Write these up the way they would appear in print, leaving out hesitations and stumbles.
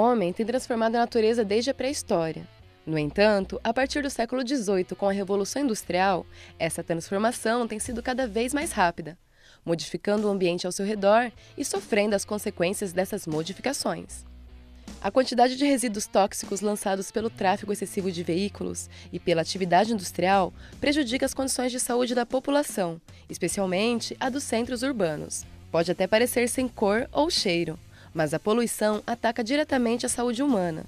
homem tem transformado a natureza desde a pré-história. No entanto, a partir do século XVIII, com a Revolução Industrial, essa transformação tem sido cada vez mais rápida, modificando o ambiente ao seu redor e sofrendo as consequências dessas modificações. A quantidade de resíduos tóxicos lançados pelo tráfego excessivo de veículos e pela atividade industrial prejudica as condições de saúde da população, especialmente a dos centros urbanos. Pode até parecer sem cor ou cheiro, mas a poluição ataca diretamente a saúde humana.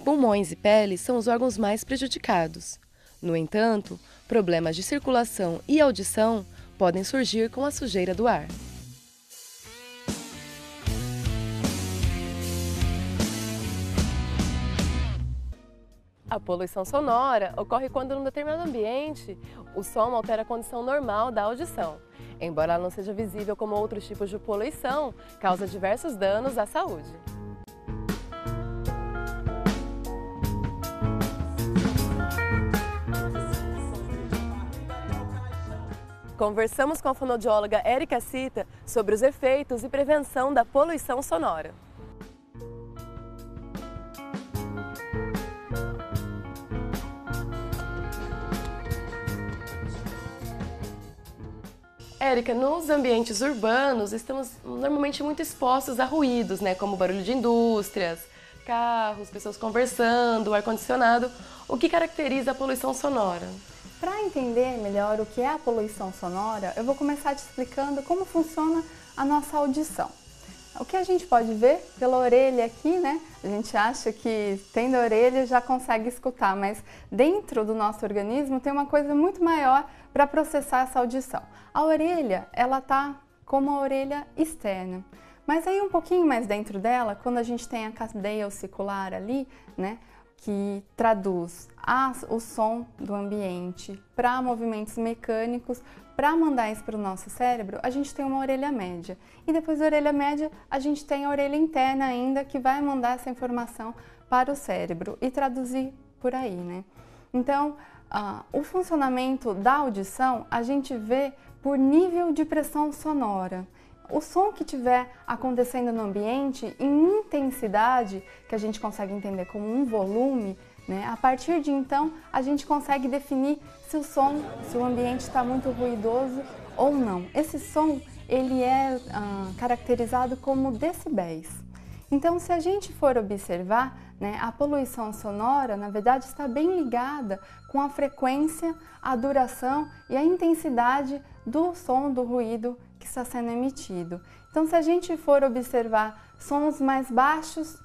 Pulmões e pele são os órgãos mais prejudicados. No entanto, problemas de circulação e audição podem surgir com a sujeira do ar. A poluição sonora ocorre quando, em um determinado ambiente, o som altera a condição normal da audição. Embora ela não seja visível como outros tipos de poluição, causa diversos danos à saúde. Conversamos com a fonoaudióloga Érica Cita sobre os efeitos e prevenção da poluição sonora. Érica, nos ambientes urbanos estamos normalmente muito expostos a ruídos, como barulho de indústrias, carros, pessoas conversando, ar-condicionado. O que caracteriza a poluição sonora? Para entender melhor o que é a poluição sonora, eu vou começar te explicando como funciona a nossa audição. O que a gente pode ver pela orelha aqui, A gente acha que tendo a orelha já consegue escutar, mas dentro do nosso organismo tem uma coisa muito maior para processar essa audição. A orelha, ela tá como a orelha externa, mas aí um pouquinho mais dentro dela, quando a gente tem a cadeia ossicular ali, que traduz o som do ambiente para movimentos mecânicos, para mandar isso para o nosso cérebro, a gente tem uma orelha média. E depois da orelha média, a gente tem a orelha interna ainda, que vai mandar essa informação para o cérebro e traduzir por aí, Então, o funcionamento da audição, a gente vê por nível de pressão sonora. O som que estiver acontecendo no ambiente, em intensidade, que a gente consegue entender como um volume, a partir de então, a gente consegue definir se o ambiente está muito ruidoso ou não. Esse som, ele é caracterizado como decibéis. Então, se a gente for observar, a poluição sonora, na verdade, está bem ligada com a frequência, a duração e a intensidade do som, do ruído que está sendo emitido. Então, se a gente for observar sons mais baixos,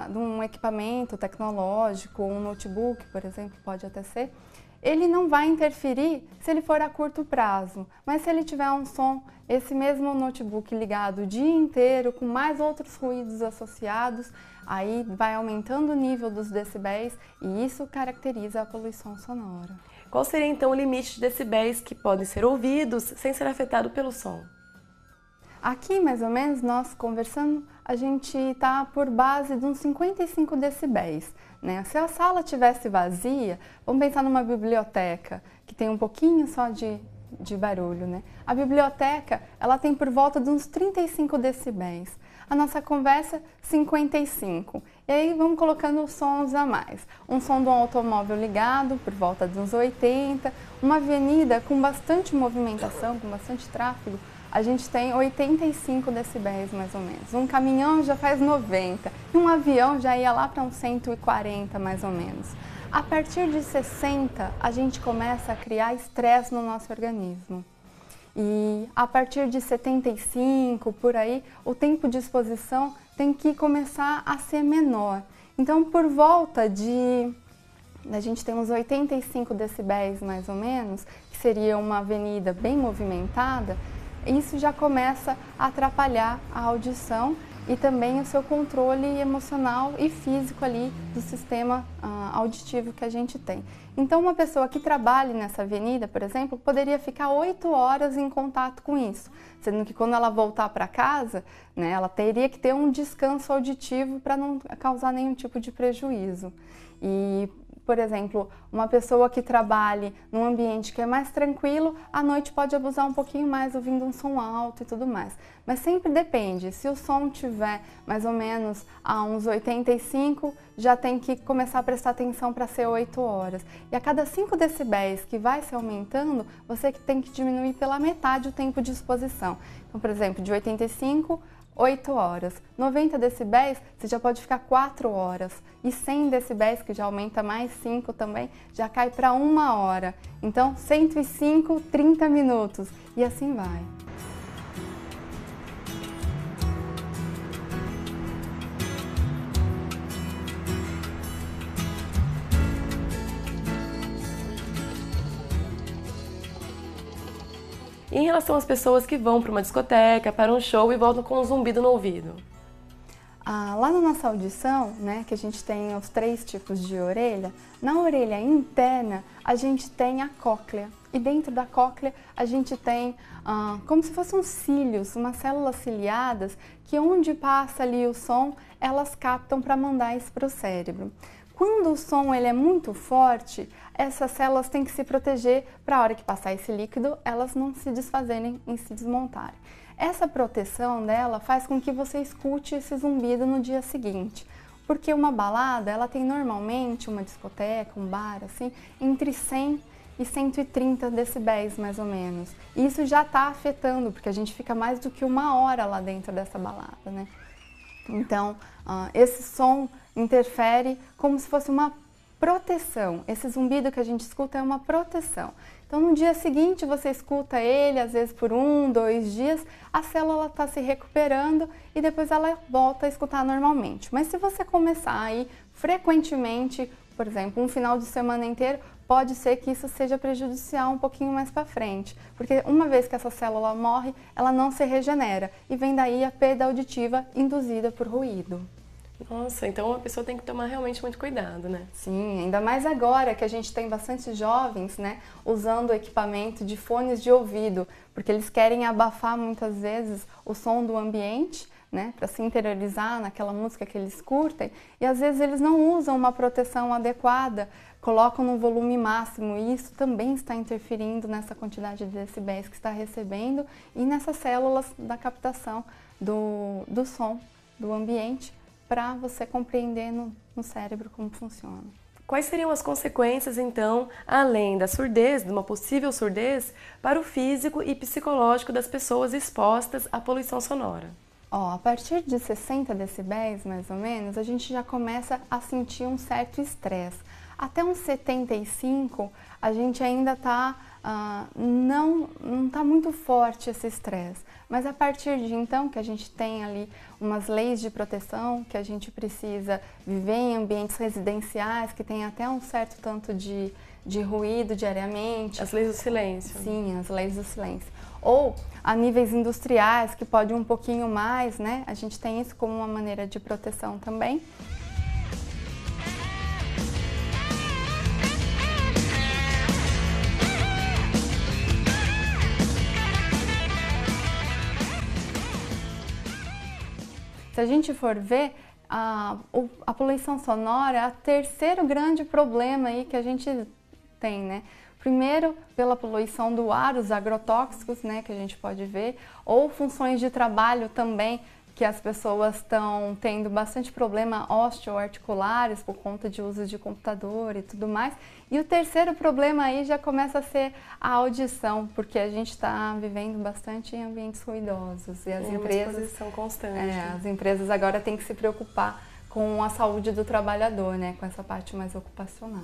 de um equipamento tecnológico, um notebook, por exemplo, pode até ser, ele não vai interferir se ele for a curto prazo, mas se ele tiver um som, esse mesmo notebook ligado o dia inteiro, com mais outros ruídos associados, aí vai aumentando o nível dos decibéis e isso caracteriza a poluição sonora. Qual seria então o limite de decibéis que podem ser ouvidos sem ser afetado pelo som? Aqui, mais ou menos, nós conversando, a gente está por base de uns 55 decibéis. Se a sala tivesse vazia, vamos pensar numa biblioteca, que tem um pouquinho só de barulho. A biblioteca, ela tem por volta de uns 35 decibéis. A nossa conversa, 55. E aí vamos colocando sons a mais. Um som de um automóvel ligado, por volta de uns 80. Uma avenida com bastante movimentação, com bastante tráfego, a gente tem 85 decibéis mais ou menos. Um caminhão já faz 90 e um avião já ia lá para uns 140 mais ou menos. A partir de 60, a gente começa a criar estresse no nosso organismo. E a partir de 75, por aí, o tempo de exposição tem que começar a ser menor. Então, por volta a gente tem uns 85 decibéis mais ou menos, que seria uma avenida bem movimentada, isso já começa a atrapalhar a audição e também o seu controle emocional e físico ali do sistema auditivo que a gente tem. Então, uma pessoa que trabalhe nessa avenida, por exemplo, poderia ficar 8 horas em contato com isso, sendo que quando ela voltar para casa, ela teria que ter um descanso auditivo para não causar nenhum tipo de prejuízo. E por exemplo, uma pessoa que trabalhe num ambiente que é mais tranquilo, à noite pode abusar um pouquinho mais ouvindo um som alto e tudo mais. Mas sempre depende, se o som tiver mais ou menos a uns 85, já tem que começar a prestar atenção para ser 8 horas. E a cada 5 decibéis que vai se aumentando, você tem que diminuir pela metade o tempo de exposição. Então, por exemplo, de 85, 8 horas. 90 decibéis, você já pode ficar 4 horas. E 100 decibéis, que já aumenta mais 5 também, já cai para 1 hora. Então, 105, 30 minutos. E assim vai. E em relação às pessoas que vão para uma discoteca, para um show e voltam com um zumbido no ouvido? Lá na nossa audição, né, que a gente tem os 3 tipos de orelha, na orelha interna a gente tem a cóclea. E dentro da cóclea a gente tem como se fossem uns cílios, umas células ciliadas, que onde passa ali o som, elas captam para mandar isso para o cérebro. Quando o som ele é muito forte, essas células têm que se proteger para a hora que passar esse líquido, elas não se desfazerem e se desmontarem. Essa proteção dela faz com que você escute esse zumbido no dia seguinte. Porque uma balada, ela tem normalmente, uma discoteca, um bar, assim, entre 100 e 130 decibéis, mais ou menos. E isso já está afetando, porque a gente fica mais do que 1 hora lá dentro dessa balada, né? Então, esse som interfere como se fosse uma proteção. Esse zumbido que a gente escuta é uma proteção. Então, no dia seguinte, você escuta ele, às vezes por 1, 2 dias, a célula está se recuperando e depois ela volta a escutar normalmente. Mas se você começar a ir frequentemente, por exemplo, um final de semana inteiro, pode ser que isso seja prejudicial um pouquinho mais para frente, porque uma vez que essa célula morre, ela não se regenera e vem daí a perda auditiva induzida por ruído. Nossa, então a pessoa tem que tomar realmente muito cuidado, né? Sim, ainda mais agora que a gente tem bastante jovens, né, usando equipamento de fones de ouvido, porque eles querem abafar muitas vezes o som do ambiente, né, para se interiorizar naquela música que eles curtem, e às vezes eles não usam uma proteção adequada, colocam no volume máximo, e isso também está interferindo nessa quantidade de decibéis que está recebendo e nessas células da captação do som do ambiente, para você compreender no cérebro como funciona. Quais seriam as consequências, então, além da surdez, de uma possível surdez, para o físico e psicológico das pessoas expostas à poluição sonora? A partir de 60 decibéis, mais ou menos, a gente já começa a sentir um certo estresse. Até uns 75, a gente ainda está não está muito forte esse estresse, mas a partir de então que a gente tem ali umas leis de proteção, que a gente precisa viver em ambientes residenciais, que tem até um certo tanto de ruído diariamente. As leis do silêncio. Sim, as leis do silêncio. Ou a níveis industriais, que pode um pouquinho mais, né? A gente tem isso como uma maneira de proteção também. Se a gente for ver, a poluição sonora é o terceiro grande problema aí que a gente tem, né? Primeiro, pela poluição do ar, os agrotóxicos, né, que a gente pode ver, ou funções de trabalho também, que as pessoas estão tendo bastante problema osteoarticulares por conta de uso de computador e tudo mais. E o terceiro problema aí já começa a ser a audição, porque a gente está vivendo bastante em ambientes ruidosos. E as empresas, uma exposição constante. As empresas agora têm que se preocupar com a saúde do trabalhador, né, com essa parte mais ocupacional.